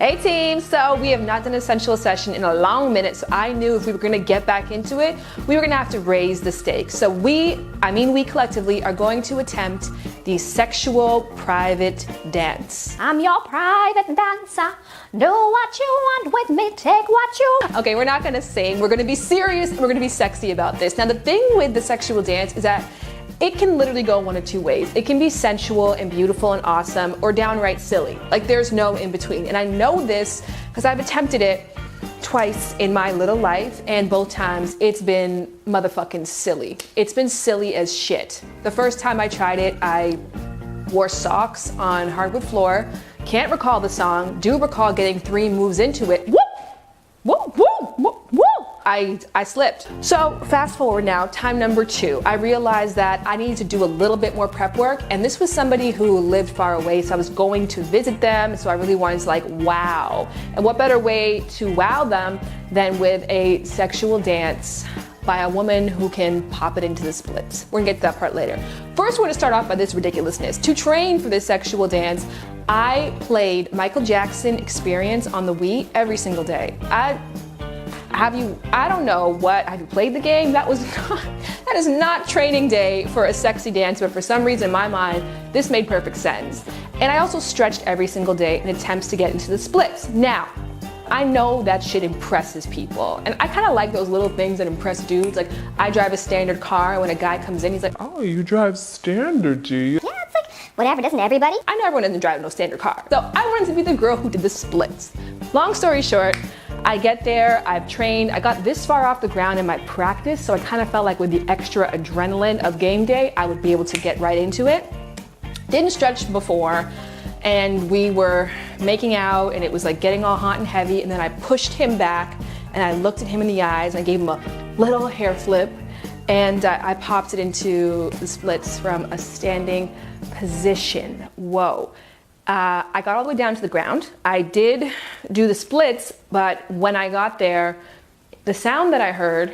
Hey team, so we have not done a sensual session in a long minute, so I knew if we were gonna get back into it, we were gonna have to raise the stakes. So we collectively are going to attempt the sexual private dance. I'm your private dancer. Do what you want with me, take what you... Okay, we're not gonna sing, we're gonna be serious, and we're gonna be sexy about this. Now the thing with the sexual dance is that it can literally go one of two ways. It can be sensual and beautiful and awesome, or downright silly. Like there's no in between. And I know this because I've attempted it twice in my little life, and both times it's been motherfucking silly. It's been silly as shit. The first time I tried it, I wore socks on hardwood floor. Can't recall the song, do recall getting 3 moves into it. Whoop! Whoop, whoop, whoop, whoop! I slipped. So fast forward now, time number 2. I realized that I needed to do a little bit more prep work, and this was somebody who lived far away, so I was going to visit them, so I really wanted to like wow. And what better way to wow them than with a sexual dance by a woman who can pop it into the splits. We're gonna get to that part later. First, we're gonna start off by this ridiculousness. To train for this sexual dance, I played Michael Jackson Experience on the Wii every single day. I don't know what, have you played the game? That is not training day for a sexy dance, but for some reason in my mind, this made perfect sense. And I also stretched every single day in attempts to get into the splits. Now, I know that shit impresses people, and I kind of like those little things that impress dudes. Like, I drive a standard car, and when a guy comes in, he's like, oh, you drive standard, do you? Yeah, it's like, whatever, doesn't everybody? I know everyone doesn't drive no standard car. So I wanted to be the girl who did the splits. Long story short, I get there, I've trained, I got this far off the ground in my practice, so I kind of felt like with the extra adrenaline of game day, I would be able to get right into it. Didn't stretch before, and we were making out, and it was like getting all hot and heavy, and then I pushed him back, and I looked at him in the eyes, and I gave him a little hair flip, and I popped it into the splits from a standing position. Whoa. I got all the way down to the ground. I did do the splits, but when I got there, the sound that I heard,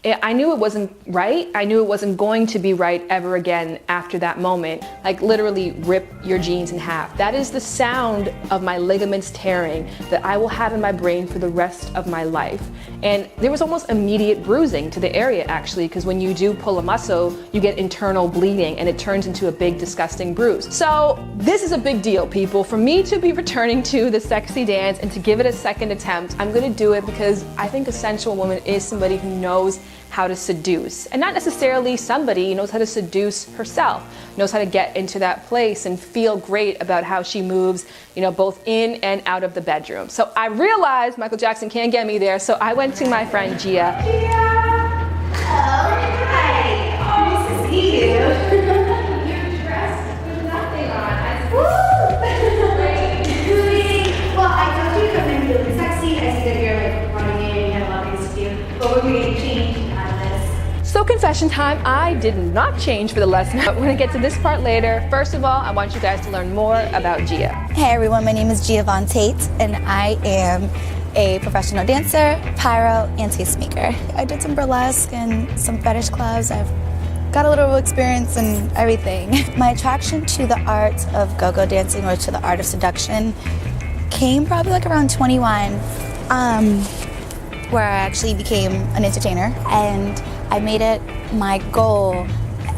I knew it wasn't right. I knew it wasn't going to be right ever again after that moment. Like literally rip your jeans in half. That is the sound of my ligaments tearing that I will have in my brain for the rest of my life. And there was almost immediate bruising to the area actually, because when you do pull a muscle, you get internal bleeding and it turns into a big disgusting bruise. So this is a big deal, people. For me to be returning to the sexy dance and to give it a second attempt, I'm gonna do it because I think a sensual woman is somebody who knows how to seduce, and not necessarily somebody who knows how to seduce herself, knows how to get into that place and feel great about how she moves, you know, both in and out of the bedroom. So I realized Michael Jackson can't get me there, so I went to my friend Gia. Gia! Oh, hi! Oh, nice to see you. You're dressed with nothing on. Woo! Great. Well, I told you to come in really sexy. I see that you're like running in, you have a lot of things to do, but we're going to change. So confession time, I did not change for the lesson. We're gonna get to this part later. First of all, I want you guys to learn more about Gia. Hey everyone, my name is Gia Von Tate, and I am a professional dancer, pyro, and tastemaker. I did some burlesque and some fetish clubs. I've got a little experience in everything. My attraction to the art of go-go dancing, or to the art of seduction, came probably like around 21, where I actually became an entertainer, and I made it my goal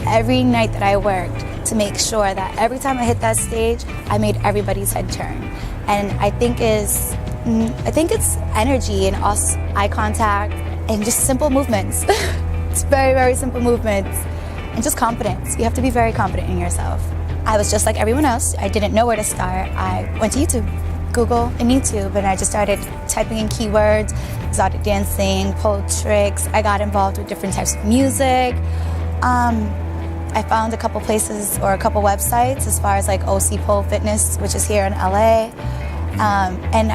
every night that I worked to make sure that every time I hit that stage, I made everybody's head turn. And I think it's energy and also eye contact and just simple movements. It's very, very simple movements and just confidence. You have to be very confident in yourself. I was just like everyone else. I didn't know where to start. I went to YouTube, Google and YouTube, and I just started typing in keywords, exotic dancing, pole tricks. I got involved with different types of music. I found a couple places or a couple websites as far as like OC Pole Fitness, which is here in LA. And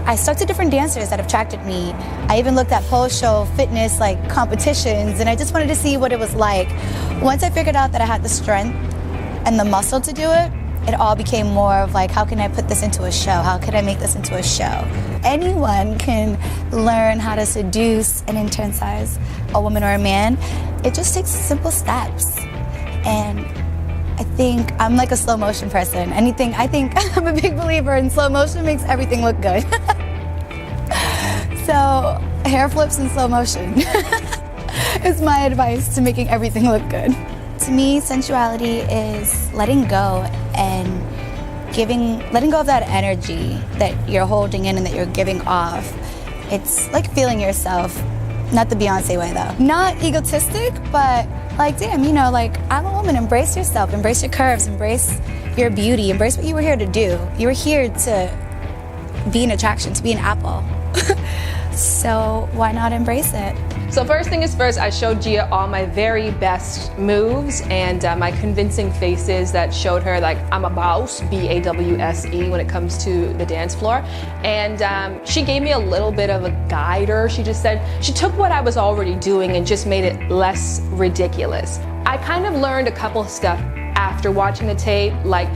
I stuck to different dancers that attracted me. I even looked at pole show fitness like competitions, and I just wanted to see what it was like. Once I figured out that I had the strength and the muscle to do it, it all became more of like, how can I put this into a show? How can I make this into a show? Anyone can learn how to seduce and intensize a woman or a man. It just takes simple steps. And I think I'm like a slow motion person. I think I'm a big believer in slow motion makes everything look good. So hair flips in slow motion is my advice to making everything look good. To me, sensuality is letting go and letting go of that energy that you're holding in and that you're giving off. It's like feeling yourself, not the Beyonce way though. Not egotistic, but like, damn, you know, like, I'm a woman, embrace yourself, embrace your curves, embrace your beauty, embrace what you were here to do. You were here to be an attraction, to be an apple. So why not embrace it? So first thing is first, I showed Gia all my very best moves and my convincing faces that showed her like I'm a boss, B-A-W-S-E, when it comes to the dance floor. And she gave me a little bit of a guider. She just said, she took what I was already doing and just made it less ridiculous. I kind of learned a couple of stuff after watching the tape, like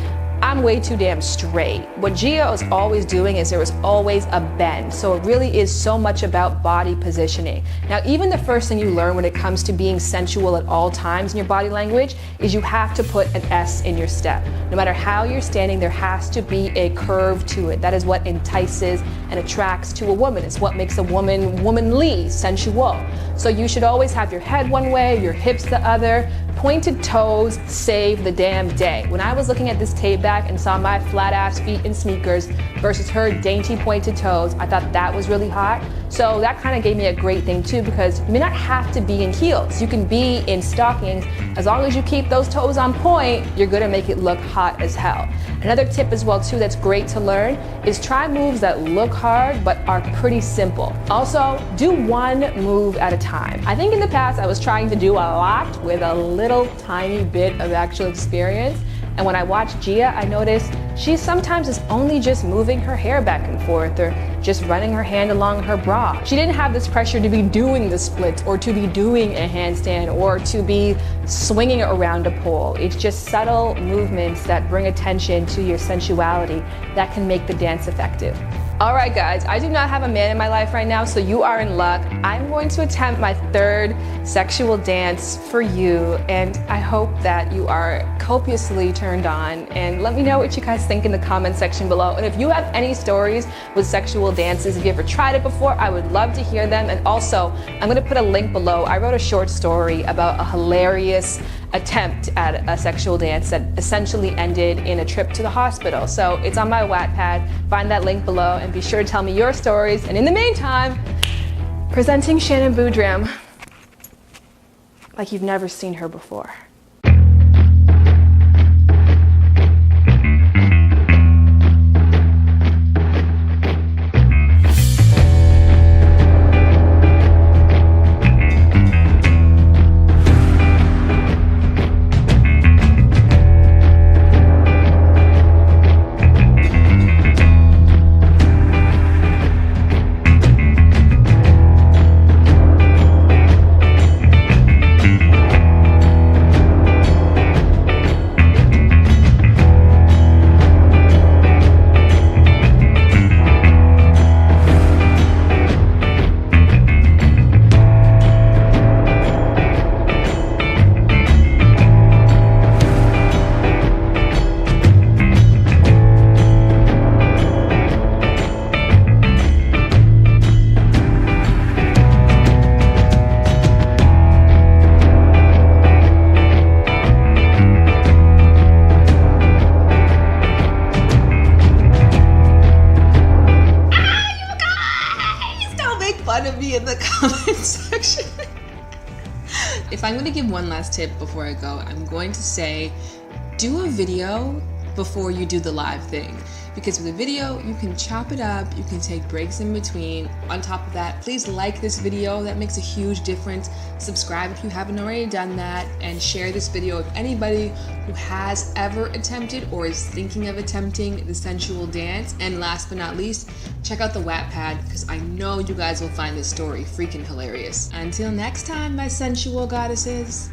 I'm way too damn straight. What Gia was always doing is there was always a bend. So it really is so much about body positioning. Now, even the first thing you learn when it comes to being sensual at all times in your body language is you have to put an S in your step. No matter how you're standing, there has to be a curve to it. That is what entices and attracts to a woman. It's what makes a woman womanly, sensual. So you should always have your head one way, your hips the other. Pointed toes save the damn day. When I was looking at this tape back and saw my flat ass feet in sneakers versus her dainty pointed toes, I thought that was really hot. So that kind of gave me a great thing too, because you may not have to be in heels. You can be in stockings. As long as you keep those toes on point, you're gonna make it look hot as hell. Another tip as well too that's great to learn is try moves that look hard but are pretty simple. Also, do one move at a time. I think in the past I was trying to do a lot with a little tiny bit of actual experience. And when I watch Gia, I noticed she sometimes is only just moving her hair back and forth or just running her hand along her bra. She didn't have this pressure to be doing the splits or to be doing a handstand or to be swinging around a pole. It's just subtle movements that bring attention to your sensuality that can make the dance effective. All right, guys, I do not have a man in my life right now, so you are in luck. I'm going to attempt my third sexual dance for you, and I hope that you are copiously turned on. And let me know what you guys think in the comment section below. And if you have any stories with sexual dances, if you ever tried it before, I would love to hear them. And also, I'm gonna put a link below. I wrote a short story about a hilarious attempt at a sexual dance that essentially ended in a trip to the hospital. So it's on my Wattpad. Find that link below and be sure to tell me your stories. And in the meantime, presenting Shannon Boodram like you've never seen her before. Of me in the comment section. If I'm going to give one last tip before I go, I'm going to say do a video before you do the live thing, because with a video you can chop it up, you can take breaks in between. On top of that, please like this video. That makes a huge difference. Subscribe if you haven't already done that, and share this video with anybody who has ever attempted or is thinking of attempting the sensual dance. And last but not least, check out the Wattpad, because I know you guys will find this story freaking hilarious. Until next time, my sensual goddesses.